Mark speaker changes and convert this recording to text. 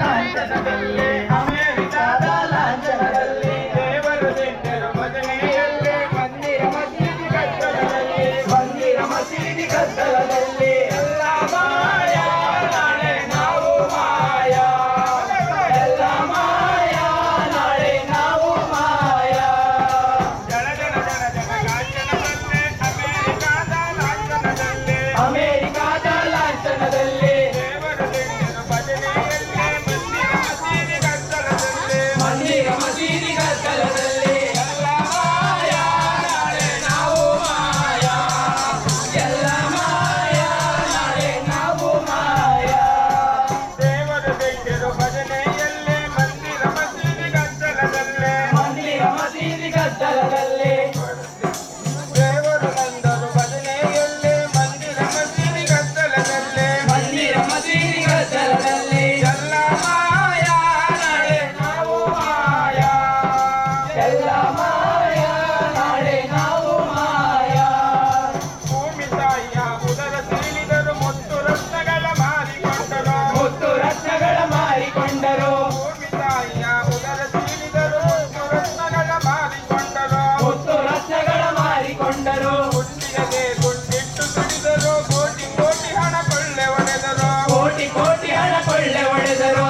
Speaker 1: ಲಾಂಛನದಲ್ಲಿ ಅಮೆರಿಕಾದ ಲಾಂಛನದಲ್ಲಿ ದೇವರು ತಿಂದರು ಭಜನೆಯಲ್ಲಿ ಮಂದಿರ ಮಸೀದಿ ಕತ್ತಲದಲ್ಲಿ ಎಲ್ಲ ಮಾಯ ನಾಳೆ ನಾವು ಮಾಯ ಎಲ್ಲ ಮಾಯ ನಾಳೆ ನಾವು ಮಾಯ ಜನ ಜನ ಜನ ಜನ ಲಾಂಛನದಲ್ಲಿ ಅಮೆರಿಕಾದ ಲಾಂಛನದಲ್ಲಿ ದೇವರು ತಿಂದರು ಭಜನೆಯಲ್ಲಿ ಮಂದಿರ ಮಸೀದಿ ಕತ್ತಲದಲ್ಲಿ ಎಲ್ಲ ಮಾಯ ನಾಳೆ ನಾವು ಮಾಯ ಎಲ್ಲ ಮಾಯ ನಾಳೆ ನಾವು ಮಾಯ ದೇವರು ತಿಂದರು ಭಜನೆಯಲ್ಲಿ ಮಂದಿರ ಮಸೀದಿ ಕತ್ತಲದಲ್ಲಿ ದೇವರು ಬಂದರು ಭಜನೆಯಲ್ಲಿ ಮಂದಿರ ಮಸೀದಿ ಕತ್ತಲದಲ್ಲಿ ಎಲ್ಲ ಮಾಯ ನಾಳೆ ನಾವು ಮಾಯ ಎಲ್ಲ ಮಾಯ ನಾಳೆ ನಾವು ಮಾಯ ಭೂಮಿ ತಾಯಿಯ ಉದರ ಸೀಳಿದರು ಮುತ್ತು ರತ್ನಗಳ ಮಾರಿಕೊಂಡರು ಭೂಮಿ ತಾಯಿಯ ಉದರ ಸೀಳಿದರು ಮುತ್ತು ರತ್ನಗಳ ಮಾರಿಕೊಂಡರು ಗುಂಡಿಗೆ ಗುಂಡಿಟ್ಟು ದುಡಿದರು ಕೋಟಿ ಕೋಟಿ ಹಣ ಕೊಳ್ಳೆ ಹೊಡೆದರು